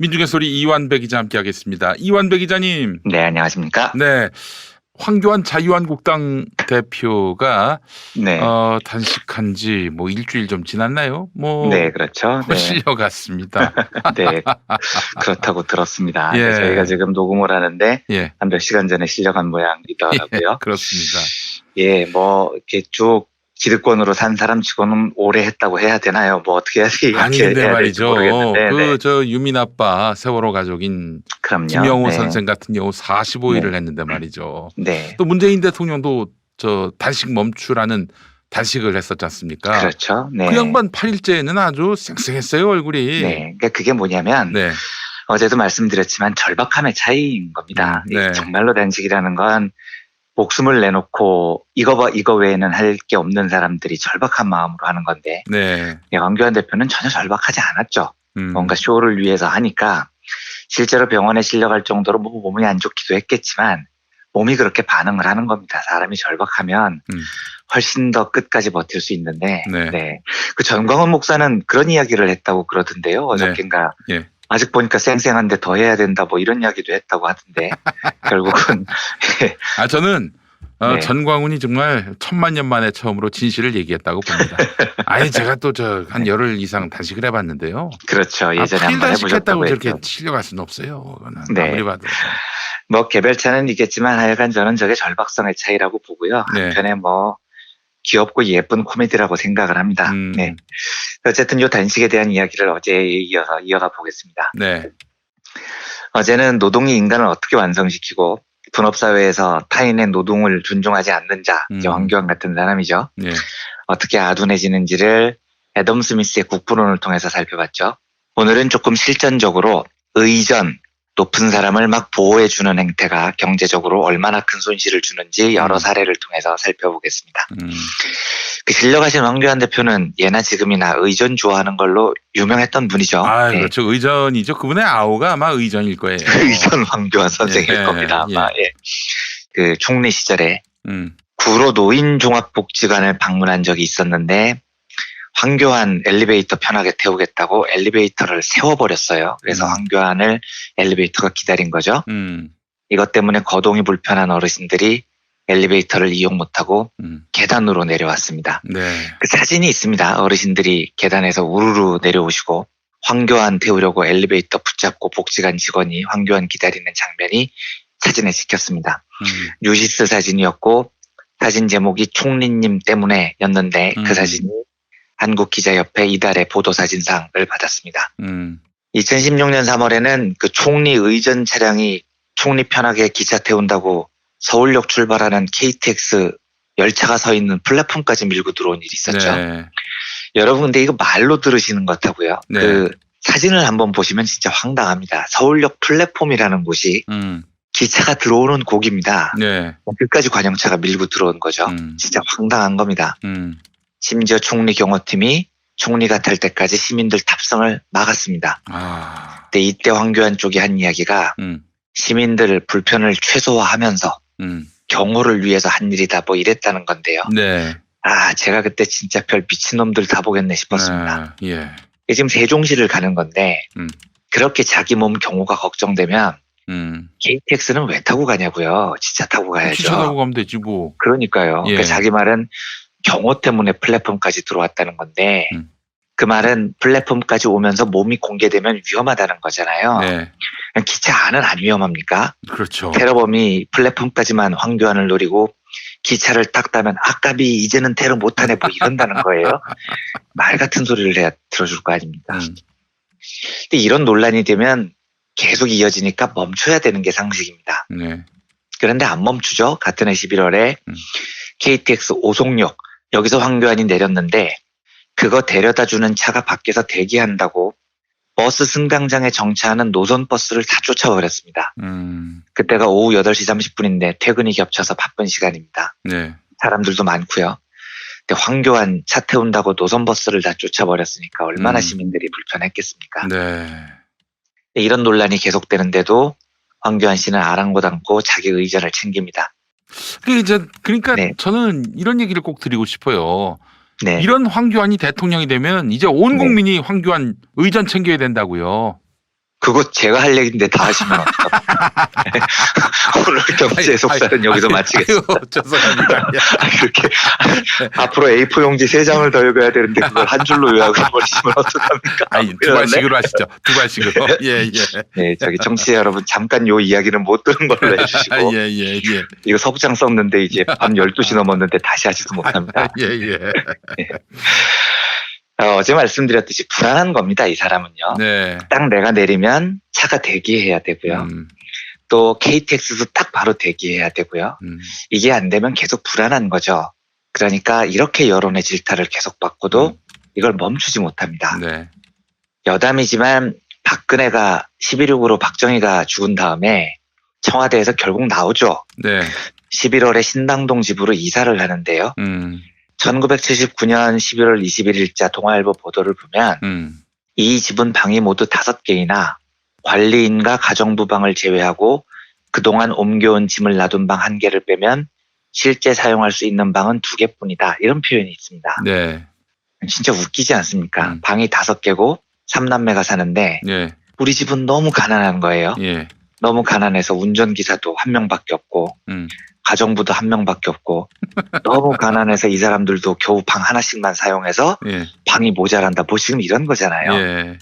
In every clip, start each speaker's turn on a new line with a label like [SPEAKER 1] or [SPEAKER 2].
[SPEAKER 1] 민중의 소리 이완배 기자 함께하겠습니다. 이완배 기자님.
[SPEAKER 2] 네, 안녕하십니까?
[SPEAKER 1] 네. 황교안 자유한국당 대표가
[SPEAKER 2] 네.
[SPEAKER 1] 단식한 지 뭐 일주일 좀 지났나요?
[SPEAKER 2] 네, 그렇죠. 네.
[SPEAKER 1] 실려갔습니다.
[SPEAKER 2] 네. 그렇다고 들었습니다.
[SPEAKER 1] 예.
[SPEAKER 2] 네, 저희가 지금 녹음을 하는데
[SPEAKER 1] 예.
[SPEAKER 2] 한 몇 시간 전에 실려간 모양이더라고요.
[SPEAKER 1] 그렇습니다.
[SPEAKER 2] 예, 뭐 이렇게 쭉 기득권으로 산 사람치고는 오래 했다고 해야 되나요? 뭐 어떻게 해야 될지
[SPEAKER 1] 아니 근데 말이죠.
[SPEAKER 2] 모르겠는데. 네.
[SPEAKER 1] 저 유민 아빠 세월호 가족인
[SPEAKER 2] 그럼요.
[SPEAKER 1] 김영호
[SPEAKER 2] 네.
[SPEAKER 1] 선생 같은 경우 45일을
[SPEAKER 2] 네.
[SPEAKER 1] 했는데 말이죠.
[SPEAKER 2] 네.
[SPEAKER 1] 또 문재인 대통령도 저 단식 멈추라는 단식을 했었지 않습니까?
[SPEAKER 2] 그렇죠. 네.
[SPEAKER 1] 그 양반 8일째는 아주 쌩쌩했어요 얼굴이.
[SPEAKER 2] 네. 그러니까 그게 뭐냐면
[SPEAKER 1] 네.
[SPEAKER 2] 어제도 말씀드렸지만 절박함의 차이인 겁니다.
[SPEAKER 1] 네.
[SPEAKER 2] 정말로 단식이라는 건 목숨을 내놓고 이거 외에는 할 게 없는 사람들이 절박한 마음으로 하는 건데
[SPEAKER 1] 네.
[SPEAKER 2] 황교안 대표는 전혀 절박하지 않았죠.
[SPEAKER 1] 음.
[SPEAKER 2] 뭔가 쇼를 위해서 하니까 실제로 병원에 실려갈 정도로 뭐 몸이 안 좋기도 했겠지만 몸이 그렇게 반응을 하는 겁니다. 사람이 절박하면 훨씬 더 끝까지 버틸 수 있는데
[SPEAKER 1] 네.
[SPEAKER 2] 네. 그 전광훈 목사는 그런 이야기를 했다고 그러던데요. 어저께인가.
[SPEAKER 1] 예.
[SPEAKER 2] 아직 보니까 쌩쌩한데 더 해야 된다 뭐 이런 이야기도 했다고 하던데 결국은
[SPEAKER 1] 저는
[SPEAKER 2] 네.
[SPEAKER 1] 전광훈이 정말 천만 년 만에 처음으로 진실을 얘기했다고 봅니다. 아니 제가 또 한 열흘 이상 단식을 해봤는데요.
[SPEAKER 2] 그렇죠. 예전에
[SPEAKER 1] 8일
[SPEAKER 2] 한번
[SPEAKER 1] 단식했다고
[SPEAKER 2] 해보셨다고
[SPEAKER 1] 저렇게
[SPEAKER 2] 했죠.
[SPEAKER 1] 치려갈 수는 없어요. 그거는
[SPEAKER 2] 네.
[SPEAKER 1] 아무리 봐도.
[SPEAKER 2] 뭐 개별차는 있겠지만 하여간 저는 저게 절박성의 차이라고 보고요.
[SPEAKER 1] 네.
[SPEAKER 2] 한편에 뭐 귀엽고 예쁜 코미디라고 생각을 합니다. 네. 어쨌든 이 단식에 대한 이야기를 어제에 이어가 보겠습니다.
[SPEAKER 1] 네.
[SPEAKER 2] 어제는 노동이 인간을 어떻게 완성시키고 분업사회에서 타인의 노동을 존중하지 않는 자, 이제 황교안 같은 사람이죠.
[SPEAKER 1] 네.
[SPEAKER 2] 어떻게 아둔해지는지를 애덤 스미스의 국부론을 통해서 살펴봤죠. 오늘은 조금 실전적으로 의전, 높은 사람을 막 보호해주는 행태가 경제적으로 얼마나 큰 손실을 주는지 여러 사례를 통해서 살펴보겠습니다. 그 실려가신 황교안 대표는 예나 지금이나 의전 좋아하는 걸로 유명했던 분이죠.
[SPEAKER 1] 아,
[SPEAKER 2] 네.
[SPEAKER 1] 그렇죠. 의전이죠. 그분의 아우가 아마 의전일 거예요.
[SPEAKER 2] 의전 황교안 선생일
[SPEAKER 1] 예,
[SPEAKER 2] 겁니다. 아마.
[SPEAKER 1] 예.
[SPEAKER 2] 예. 그 총리 시절에
[SPEAKER 1] 음.
[SPEAKER 2] 구로 노인종합복지관을 방문한 적이 있었는데 황교안 엘리베이터 편하게 태우겠다고 엘리베이터를 세워버렸어요. 그래서 황교안을 엘리베이터가 기다린 거죠. 이것 때문에 거동이 불편한 어르신들이 엘리베이터를 이용 못하고 계단으로 내려왔습니다.
[SPEAKER 1] 네.
[SPEAKER 2] 그 사진이 있습니다. 어르신들이 계단에서 우르르 내려오시고 황교안 태우려고 엘리베이터 붙잡고 복지관 직원이 황교안 기다리는 장면이 사진에 찍혔습니다. 뉴시스 사진이었고 사진 제목이 총리님 때문에였는데 그 사진이 한국기자협회 이달의 보도사진상을 받았습니다. 2016년 3월에는 그 총리 의전 차량이 총리 편하게 기차 태운다고 서울역 출발하는 KTX 열차가 서 있는 플랫폼까지 밀고 들어온 일이 있었죠.
[SPEAKER 1] 네.
[SPEAKER 2] 여러분 근데 이거 말로 들으시는 것 같고요.
[SPEAKER 1] 네.
[SPEAKER 2] 그 사진을 한번 보시면 진짜 황당합니다. 서울역 플랫폼이라는 곳이 기차가 들어오는 곡입니다.
[SPEAKER 1] 네.
[SPEAKER 2] 끝까지 관용차가 밀고 들어온 거죠. 진짜 황당한 겁니다. 심지어 총리 경호팀이 총리가 탈 때까지 시민들 탑승을 막았습니다. 근데 이때 황교안 쪽이 한 이야기가 시민들 불편을 최소화하면서 경호를 위해서 한 일이다 뭐 이랬다는 건데요.
[SPEAKER 1] 네.
[SPEAKER 2] 제가 그때 진짜 별 미친놈들 다 보겠네 싶었습니다.
[SPEAKER 1] 예.
[SPEAKER 2] 지금 세종시를 가는 건데 그렇게 자기 몸 경호가 걱정되면 KTX는 왜 타고 가냐고요. 기차 타고 가야죠.
[SPEAKER 1] 기차 타고 가면 되지 뭐.
[SPEAKER 2] 그러니까요.
[SPEAKER 1] 예.
[SPEAKER 2] 그러니까 자기 말은 경호 때문에 플랫폼까지 들어왔다는 건데 그 말은 플랫폼까지 오면서 몸이 공개되면 위험하다는 거잖아요.
[SPEAKER 1] 네.
[SPEAKER 2] 기차 안은 안 위험합니까?
[SPEAKER 1] 그렇죠.
[SPEAKER 2] 테러범이 플랫폼까지만 황교안을 노리고 기차를 딱 따면 아까비 이제는 테러 못하네 뭐 이런다는 거예요. 말 같은 소리를 해야 들어줄 거 아닙니까? 근데 이런 논란이 되면 계속 이어지니까 멈춰야 되는 게 상식입니다.
[SPEAKER 1] 네.
[SPEAKER 2] 그런데 안 멈추죠. 같은 해 11월에 KTX 오송역 여기서 황교안이 내렸는데 그거 데려다주는 차가 밖에서 대기한다고 버스 승강장에 정차하는 노선버스를 다 쫓아버렸습니다. 그때가 오후 8시 30분인데 퇴근이 겹쳐서 바쁜 시간입니다.
[SPEAKER 1] 네.
[SPEAKER 2] 사람들도 많고요. 근데 황교안 차 태운다고 노선버스를 다 쫓아버렸으니까 얼마나 시민들이 불편했겠습니까?
[SPEAKER 1] 네.
[SPEAKER 2] 이런 논란이 계속되는데도 황교안 씨는 아랑곳 않고 자기 의전을 챙깁니다.
[SPEAKER 1] 그러니까
[SPEAKER 2] 네.
[SPEAKER 1] 저는 이런 얘기를 꼭 드리고 싶어요.
[SPEAKER 2] 네.
[SPEAKER 1] 이런 황교안이 대통령이 되면 이제 온 국민이 황교안 의전 챙겨야 된다고요.
[SPEAKER 2] 그거 제가 할 얘기인데 다 하시면 어떡합니까? 오늘 경제 속살은 여기서 마치겠습니다.
[SPEAKER 1] 아이고, 죄송합니다.
[SPEAKER 2] 그렇게 앞으로 A4 용지 3장을 더 읽어야 되는데 그걸 한 줄로 요약해버리시면 어떡합니까?
[SPEAKER 1] 아니, 두 발씩으로 하시죠. 두 발씩으로. 예, 예.
[SPEAKER 2] 네, 저기 청취자 여러분 잠깐 요 이야기는 못 들은 걸로 해주시고
[SPEAKER 1] 예, 예, 예.
[SPEAKER 2] 이거 서부장 썼는데 이제 밤 12시 넘었는데 다시 하지도 못합니다.
[SPEAKER 1] 예, 예.
[SPEAKER 2] 어제 말씀드렸듯이 불안한 겁니다. 이 사람은요.
[SPEAKER 1] 네.
[SPEAKER 2] 딱 내가 내리면 차가 대기해야 되고요. 또 KTX도 딱 바로 대기해야 되고요. 이게 안 되면 계속 불안한 거죠. 그러니까 이렇게 여론의 질타를 계속 받고도 이걸 멈추지 못합니다.
[SPEAKER 1] 네.
[SPEAKER 2] 여담이지만 박근혜가 11.6으로 박정희가 죽은 다음에 청와대에서 결국 나오죠.
[SPEAKER 1] 네.
[SPEAKER 2] 11월에 신당동 집으로 이사를 하는데요. 1979년 11월 21일자 동아일보 보도를 보면 이 집은 방이 모두 5개이나 관리인과 가정부 방을 제외하고 그동안 옮겨온 짐을 놔둔 방 1개를 빼면 실제 사용할 수 있는 방은 2개뿐이다. 이런 표현이 있습니다.
[SPEAKER 1] 네.
[SPEAKER 2] 진짜 웃기지 않습니까? 방이 5개고 3남매가 사는데
[SPEAKER 1] 예.
[SPEAKER 2] 우리 집은 너무 가난한 거예요.
[SPEAKER 1] 예.
[SPEAKER 2] 너무 가난해서 운전기사도 1명밖에 없고 가정부도 1명밖에 없고 너무 가난해서 이 사람들도 겨우 방 하나씩만 사용해서
[SPEAKER 1] 예.
[SPEAKER 2] 방이 모자란다. 뭐 지금 이런 거잖아요.
[SPEAKER 1] 예.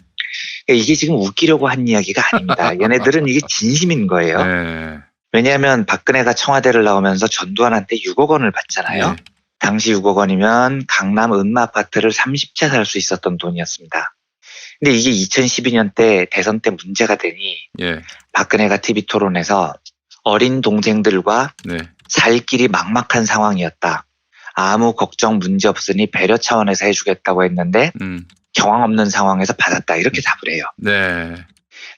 [SPEAKER 2] 이게 지금 웃기려고 한 이야기가 아닙니다. 얘네들은 이게 진심인 거예요.
[SPEAKER 1] 예.
[SPEAKER 2] 왜냐하면 박근혜가 청와대를 나오면서 전두환한테 6억 원을 받잖아요.
[SPEAKER 1] 예.
[SPEAKER 2] 당시 6억 원이면 강남 은마 아파트를 30채 살 수 있었던 돈이었습니다. 근데 이게 2012년 때 대선 때 문제가 되니
[SPEAKER 1] 예.
[SPEAKER 2] 박근혜가 TV 토론에서 어린 동생들과
[SPEAKER 1] 네.
[SPEAKER 2] 살 길이 막막한 상황이었다. 아무 걱정 문제 없으니 배려 차원에서 해주겠다고 했는데 경황 없는 상황에서 받았다. 이렇게 답을 해요.
[SPEAKER 1] 네.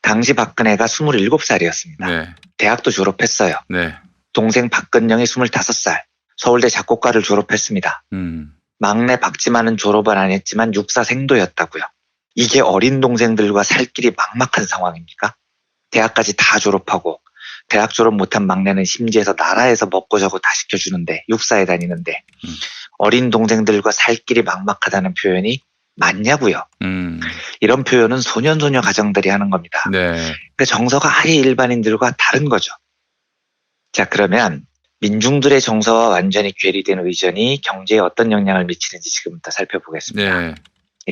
[SPEAKER 2] 당시 박근혜가 27살이었습니다.
[SPEAKER 1] 네.
[SPEAKER 2] 대학도 졸업했어요.
[SPEAKER 1] 네.
[SPEAKER 2] 동생 박근영이 25살. 서울대 작곡과를 졸업했습니다. 막내 박지만은 졸업을 안 했지만 육사생도였다고요. 이게 어린 동생들과 살 길이 막막한 상황입니까? 대학까지 다 졸업하고 대학 졸업 못한 막내는 심지어서 나라에서 먹고 자고 다 시켜주는데 육사에 다니는데 어린 동생들과 살 길이 막막하다는 표현이 맞냐고요. 이런 표현은 소년소녀 가정들이 하는 겁니다.
[SPEAKER 1] 네.
[SPEAKER 2] 그러니까 정서가 아예 일반인들과 다른 거죠. 자, 그러면 민중들의 정서와 완전히 괴리된 의전이 경제에 어떤 영향을 미치는지 지금부터 살펴보겠습니다.
[SPEAKER 1] 네.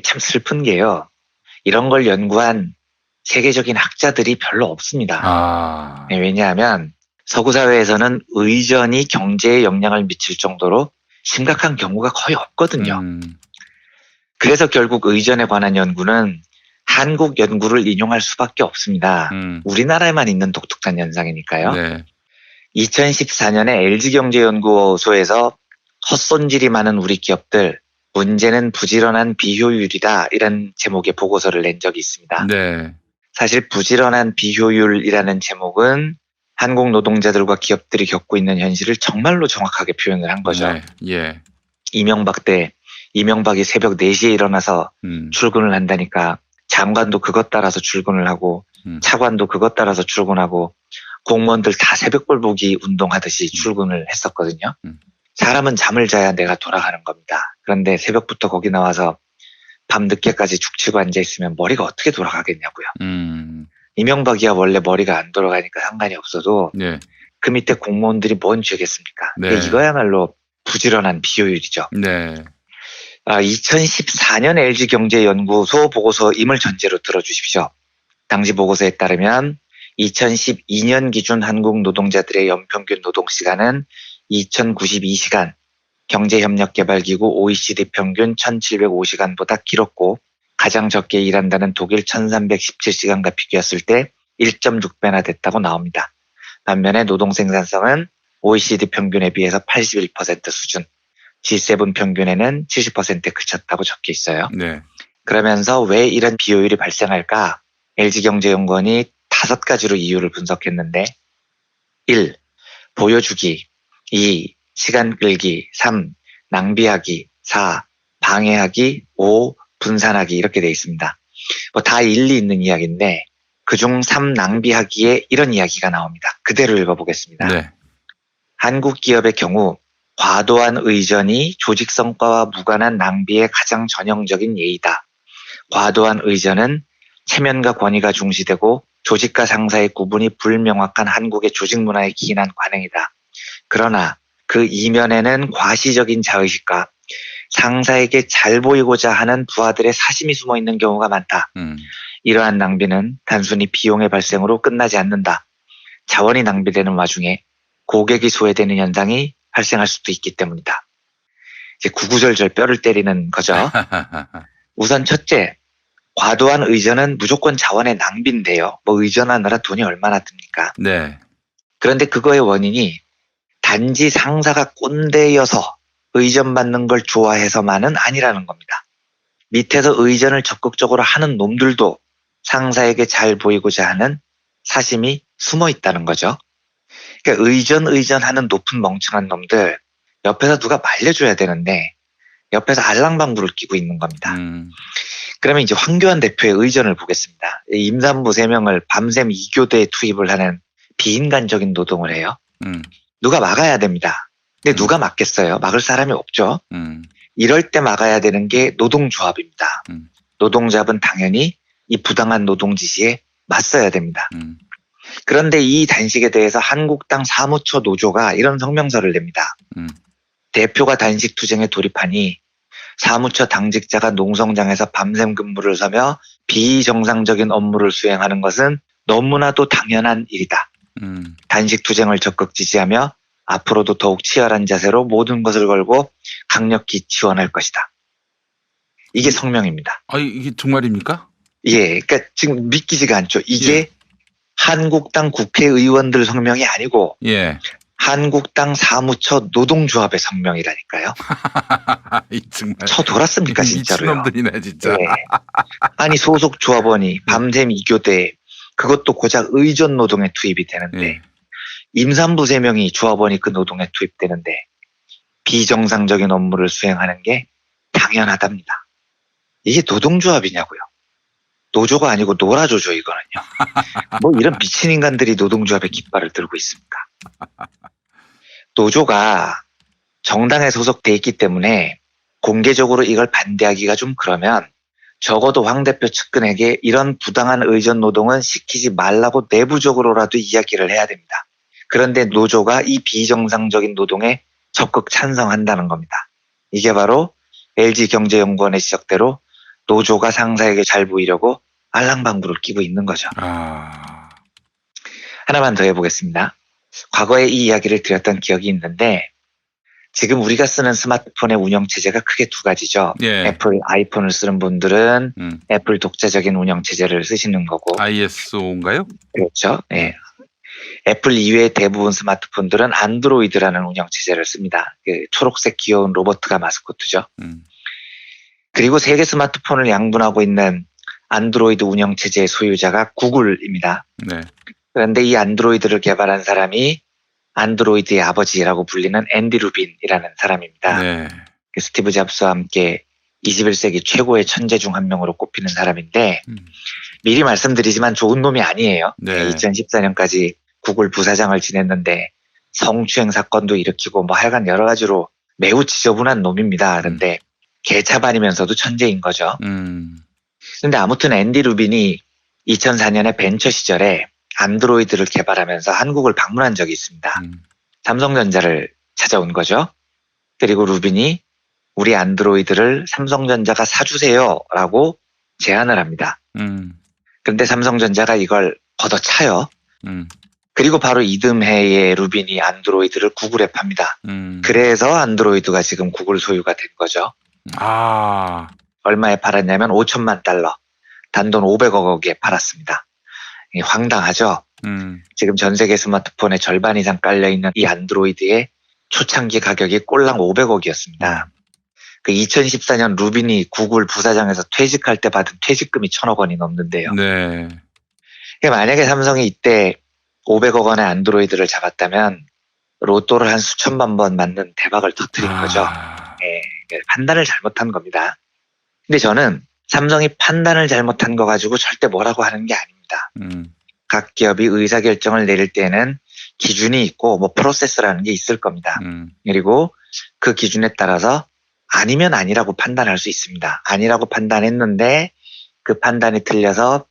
[SPEAKER 2] 참 슬픈 게요. 이런 걸 연구한 세계적인 학자들이 별로 없습니다.
[SPEAKER 1] 아.
[SPEAKER 2] 네, 왜냐하면 서구 사회에서는 의전이 경제에 영향을 미칠 정도로 심각한 경우가 거의 없거든요. 그래서 결국 의전에 관한 연구는 한국 연구를 인용할 수밖에 없습니다. 우리나라에만 있는 독특한 현상이니까요.
[SPEAKER 1] 네.
[SPEAKER 2] 2014년에 LG경제연구소에서 헛손질이 많은 우리 기업들, 문제는 부지런한 비효율이다, 이런 제목의 보고서를 낸 적이 있습니다.
[SPEAKER 1] 네.
[SPEAKER 2] 사실 부지런한 비효율이라는 제목은 한국 노동자들과 기업들이 겪고 있는 현실을 정말로 정확하게 표현을 한 거죠.
[SPEAKER 1] 네. 예.
[SPEAKER 2] 이명박 때 이명박이 새벽 4시에 일어나서 출근을 한다니까 장관도 그것 따라서 출근을 하고 차관도 그것 따라서 출근하고 공무원들 다 새벽별 보기 운동하듯이 출근을 했었거든요. 사람은 잠을 자야 내가 돌아가는 겁니다. 그런데 새벽부터 거기 나와서 밤 늦게까지 죽치고 앉아있으면 머리가 어떻게 돌아가겠냐고요. 이명박이야 원래 머리가 안 돌아가니까 상관이 없어도
[SPEAKER 1] 네.
[SPEAKER 2] 그 밑에 공무원들이 뭔 죄겠습니까?
[SPEAKER 1] 네.
[SPEAKER 2] 이거야말로 부지런한 비효율이죠.
[SPEAKER 1] 네.
[SPEAKER 2] 2014년 LG경제연구소 보고서임을 전제로 들어주십시오. 당시 보고서에 따르면 2012년 기준 한국 노동자들의 연평균 노동시간은 2092시간, 경제협력개발기구 OECD 평균 1705시간보다 길었고 가장 적게 일한다는 독일 1317시간과 비교했을 때 1.6배나 됐다고 나옵니다. 반면에 노동생산성은 OECD 평균에 비해서 81% 수준, G7 평균에는 70%에 그쳤다고 적혀 있어요.
[SPEAKER 1] 네.
[SPEAKER 2] 그러면서 왜 이런 비효율이 발생할까? LG경제연구원이 5가지로 이유를 분석했는데 1. 보여주기 2. 시간 끌기 3. 낭비하기 4. 방해하기 5. 분산하기 이렇게 돼 있습니다. 다 일리 있는 이야기인데 그중 3. 낭비하기에 이런 이야기가 나옵니다. 그대로 읽어보겠습니다.
[SPEAKER 1] 네.
[SPEAKER 2] 한국 기업의 경우 과도한 의전이 조직 성과와 무관한 낭비의 가장 전형적인 예이다. 과도한 의전은 체면과 권위가 중시되고 조직과 상사의 구분이 불명확한 한국의 조직 문화에 기인한 관행이다. 그러나 그 이면에는 과시적인 자의식과 상사에게 잘 보이고자 하는 부하들의 사심이 숨어 있는 경우가 많다. 이러한 낭비는 단순히 비용의 발생으로 끝나지 않는다. 자원이 낭비되는 와중에 고객이 소외되는 현상이 발생할 수도 있기 때문이다. 이제 구구절절 뼈를 때리는 거죠. 우선 첫째, 과도한 의전은 무조건 자원의 낭비인데요. 뭐 의전하느라 돈이 얼마나 듭니까?
[SPEAKER 1] 네.
[SPEAKER 2] 그런데 그거의 원인이 단지 상사가 꼰대여서 의전받는 걸 좋아해서만은 아니라는 겁니다. 밑에서 의전을 적극적으로 하는 놈들도 상사에게 잘 보이고자 하는 사심이 숨어 있다는 거죠. 그러니까 의전하는 높은 멍청한 놈들 옆에서 누가 말려줘야 되는데 옆에서 알랑방구를 끼고 있는 겁니다. 그러면 이제 황교안 대표의 의전을 보겠습니다. 임산부 3명을 밤샘 2교대에 투입을 하는 비인간적인 노동을 해요. 누가 막아야 됩니다. 근데 누가 막겠어요? 막을 사람이 없죠. 이럴 때 막아야 되는 게 노동조합입니다. 노동조합은 당연히 이 부당한 노동 지시에 맞서야 됩니다. 그런데 이 단식에 대해서 한국당 사무처 노조가 이런 성명서를 냅니다. 대표가 단식 투쟁에 돌입하니 사무처 당직자가 농성장에서 밤샘 근무를 서며 비정상적인 업무를 수행하는 것은 너무나도 당연한 일이다. 단식 투쟁을 적극 지지하며 앞으로도 더욱 치열한 자세로 모든 것을 걸고 강력히 지원할 것이다. 이게 성명입니다.
[SPEAKER 1] 이게 정말입니까?
[SPEAKER 2] 예, 그러니까 지금 믿기지가 않죠. 이게
[SPEAKER 1] 예.
[SPEAKER 2] 한국당 국회의원들 성명이 아니고
[SPEAKER 1] 예.
[SPEAKER 2] 한국당 사무처 노동조합의 성명이라니까요.
[SPEAKER 1] 정말.
[SPEAKER 2] 쳐 돌았습니까 진짜로요.
[SPEAKER 1] 미친놈들이네 진짜.
[SPEAKER 2] 네. 아니 소속 조합원이 밤샘 2교대 그것도 고작 의전 노동에 투입이 되는데
[SPEAKER 1] 예.
[SPEAKER 2] 임산부 3명이 조합원이 그 노동에 투입되는데 비정상적인 업무를 수행하는 게 당연하답니다. 이게 노동조합이냐고요. 노조가 아니고 노라조죠 이거는요. 뭐 이런 미친 인간들이 노동조합의 깃발을 들고 있습니까? 노조가 정당에 소속돼 있기 때문에 공개적으로 이걸 반대하기가 좀 그러면 적어도 황 대표 측근에게 이런 부당한 의전 노동은 시키지 말라고 내부적으로라도 이야기를 해야 됩니다. 그런데 노조가 이 비정상적인 노동에 적극 찬성한다는 겁니다. 이게 바로 LG경제연구원의 지적대로 노조가 상사에게 잘 보이려고 알랑방구를 끼고 있는 거죠. 하나만 더 해보겠습니다. 과거에 이 이야기를 드렸던 기억이 있는데 지금 우리가 쓰는 스마트폰의 운영체제가 크게 2가지죠.
[SPEAKER 1] 예.
[SPEAKER 2] 애플 아이폰을 쓰는 분들은 애플 독자적인 운영체제를 쓰시는 거고
[SPEAKER 1] ISO인가요?
[SPEAKER 2] 그렇죠. 예. 애플 이외의 대부분 스마트폰들은 안드로이드라는 운영체제를 씁니다. 그 초록색 귀여운 로버트가 마스코트죠. 그리고 세계 스마트폰을 양분하고 있는 안드로이드 운영체제의 소유자가 구글입니다.
[SPEAKER 1] 네.
[SPEAKER 2] 그런데 이 안드로이드를 개발한 사람이 안드로이드의 아버지라고 불리는 앤디 루빈이라는 사람입니다.
[SPEAKER 1] 네.
[SPEAKER 2] 스티브 잡스와 함께 21세기 최고의 천재 중 한 명으로 꼽히는 사람인데 미리 말씀드리지만 좋은 놈이 아니에요.
[SPEAKER 1] 네.
[SPEAKER 2] 2014년까지 구글 부사장을 지냈는데 성추행 사건도 일으키고 뭐 하여간 여러 가지로 매우 지저분한 놈입니다. 그런데 개차반이면서도 천재인 거죠. 근데 아무튼 앤디 루빈이 2004년에 벤처 시절에 안드로이드를 개발하면서 한국을 방문한 적이 있습니다. 삼성전자를 찾아온 거죠. 그리고 루빈이 우리 안드로이드를 삼성전자가 사주세요 라고 제안을 합니다. 그런데 삼성전자가 이걸 걷어차요. 그리고 바로 이듬해에 루빈이 안드로이드를 구글에 팝니다. 그래서 안드로이드가 지금 구글 소유가 된 거죠. 얼마에 팔았냐면 5천만 달러, 단돈 500억에 팔았습니다. 황당하죠. 지금 전 세계 스마트폰의 절반 이상 깔려있는 이 안드로이드의 초창기 가격이 꼴랑 500억이었습니다. 그 2014년 루빈이 구글 부사장에서 퇴직할 때 받은 퇴직금이 1,000억 원이 넘는데요.
[SPEAKER 1] 네.
[SPEAKER 2] 만약에 삼성이 이때 500억 원의 안드로이드를 잡았다면 로또를 한 수천만 번 맞는 대박을 터뜨린 거죠. 네, 판단을 잘못한 겁니다. 근데 저는 삼성이 판단을 잘못한 거 가지고 절대 뭐라고 하는 게 아닙니다. 각 기업이 의사결정을 내릴 때는 기준이 있고 뭐 프로세스라는 게 있을 겁니다. 그리고 그 기준에 따라서 아니면 아니라고 판단할 수 있습니다. 아니라고 판단했는데 그 판단이 틀려서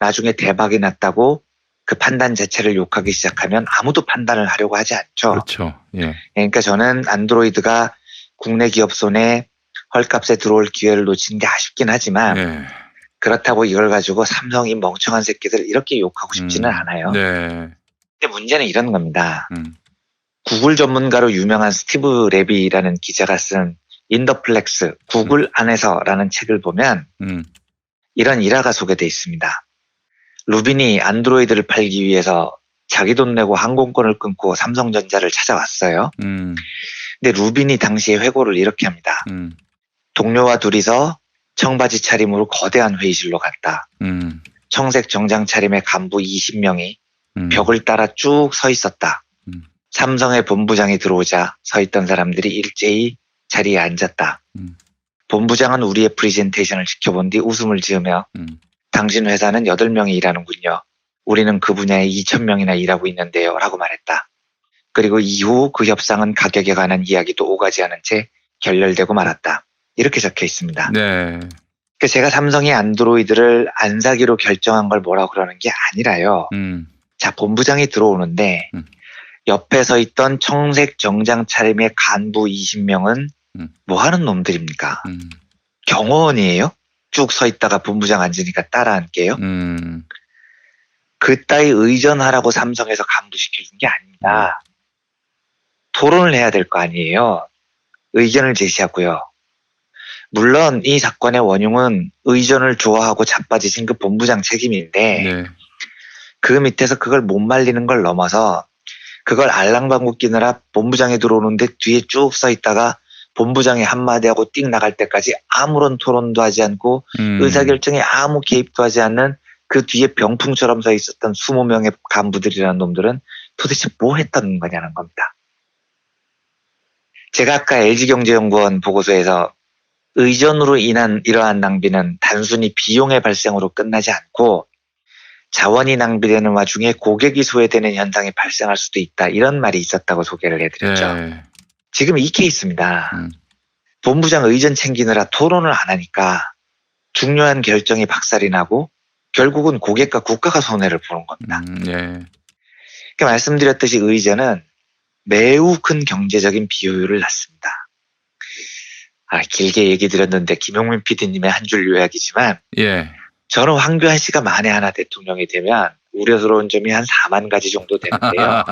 [SPEAKER 2] 나중에 대박이 났다고 그 판단 자체를 욕하기 시작하면 아무도 판단을 하려고 하지 않죠.
[SPEAKER 1] 그렇죠. 예.
[SPEAKER 2] 그러니까 저는 안드로이드가 국내 기업 손에 헐값에 들어올 기회를 놓친 게 아쉽긴 하지만
[SPEAKER 1] 네.
[SPEAKER 2] 그렇다고 이걸 가지고 삼성이 멍청한 새끼들 이렇게 욕하고 싶지는 않아요.
[SPEAKER 1] 네.
[SPEAKER 2] 근데 문제는 이런 겁니다.
[SPEAKER 1] 음.
[SPEAKER 2] 구글 전문가로 유명한 스티브 레비라는 기자가 쓴 인더플렉스 구글 안에서라는 책을 보면 이런 일화가 소개돼 있습니다. 루빈이 안드로이드를 팔기 위해서 자기 돈 내고 항공권을 끊고 삼성전자를 찾아왔어요. 근데 루빈이 당시에 회고를 이렇게 합니다. 동료와 둘이서 청바지 차림으로 거대한 회의실로 갔다. 청색 정장 차림의 간부 20명이 벽을 따라 쭉 서 있었다. 삼성의 본부장이 들어오자 서 있던 사람들이 일제히 자리에 앉았다. 본부장은 우리의 프레젠테이션을 지켜본 뒤 웃음을 지으며 당신 회사는 8명이 일하는군요. 우리는 그 분야에 2,000명이나 일하고 있는데요. 라고 말했다. 그리고 이후 그 협상은 가격에 관한 이야기도 오가지 않은 채 결렬되고 말았다. 이렇게 적혀 있습니다.
[SPEAKER 1] 네.
[SPEAKER 2] 제가 삼성이 안드로이드를 안 사기로 결정한 걸 뭐라고 그러는 게 아니라요. 자, 본부장이 들어오는데 옆에 서 있던 청색 정장 차림의 간부 20명은 뭐 하는 놈들입니까? 경호원이에요? 쭉 서 있다가 본부장 앉으니까 따라 앉게요? 그따위 의전하라고 삼성에서 간부시켜준 게 아닙니다. 토론을 해야 될 거 아니에요. 의견을 제시하고요. 물론 이 사건의 원흉은 의전을 좋아하고 자빠지신 그 본부장 책임인데
[SPEAKER 1] 네.
[SPEAKER 2] 그 밑에서 그걸 못 말리는 걸 넘어서 그걸 알랑방구 끼느라 본부장이 들어오는데 뒤에 쭉 서 있다가 본부장이 한마디 하고 띵 나갈 때까지 아무런 토론도 하지 않고 의사결정에 아무 개입도 하지 않는 그 뒤에 병풍처럼 서 있었던 20명의 간부들이라는 놈들은 도대체 뭐 했던 거냐는 겁니다. 제가 아까 LG경제연구원 보고서에서 의전으로 인한 이러한 낭비는 단순히 비용의 발생으로 끝나지 않고 자원이 낭비되는 와중에 고객이 소외되는 현상이 발생할 수도 있다. 이런 말이 있었다고 소개를 해드렸죠.
[SPEAKER 1] 네.
[SPEAKER 2] 지금 이 케이스입니다. 본부장 의전 챙기느라 토론을 안 하니까 중요한 결정이 박살이 나고 결국은 고객과 국가가 손해를 보는 겁니다.
[SPEAKER 1] 네.
[SPEAKER 2] 그러니까 말씀드렸듯이 의전은 매우 큰 경제적인 비효율을 낳습니다. 길게 얘기 드렸는데 김용민 PD님의 한 줄 요약이지만
[SPEAKER 1] 예.
[SPEAKER 2] 저는 황교안 씨가 만에 하나 대통령이 되면 우려스러운 점이 한 4만 가지 정도 되는데요.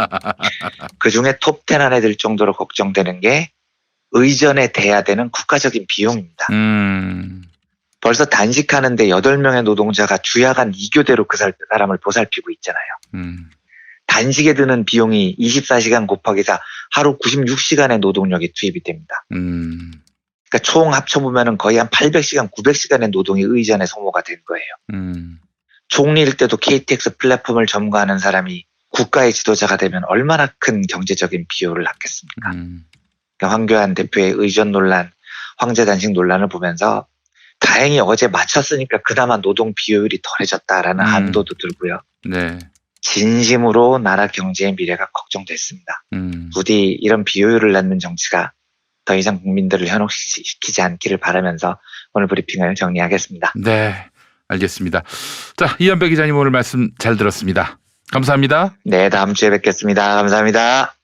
[SPEAKER 2] 그중에 톱10 안에 들 정도로 걱정되는 게 의전에 대야 되는 국가적인 비용입니다. 벌써 단식하는데 8명의 노동자가 주야간 2교대로 그 사람을 보살피고 있잖아요. 단식에 드는 비용이 24시간 곱하기 4 하루 96시간의 노동력이 투입이 됩니다. 그러니까 총 합쳐보면 거의 한 800시간, 900시간의 노동이 의전에 소모가 된 거예요. 총리일 때도 KTX 플랫폼을 점거하는 사람이 국가의 지도자가 되면 얼마나 큰 경제적인 비용을 낳겠습니까? 그러니까 황교안 대표의 의전 논란, 황제 단식 논란을 보면서 다행히 어제 맞췄으니까 그나마 노동 비효율이 덜해졌다라는 안도도 들고요.
[SPEAKER 1] 네.
[SPEAKER 2] 진심으로 나라 경제의 미래가 걱정됐습니다. 부디 이런 비효율을 낳는 정치가 더 이상 국민들을 현혹시키지 않기를 바라면서 오늘 브리핑을 정리하겠습니다.
[SPEAKER 1] 네, 알겠습니다. 자, 이현배 기자님 오늘 말씀 잘 들었습니다. 감사합니다.
[SPEAKER 2] 네, 다음 주에 뵙겠습니다. 감사합니다.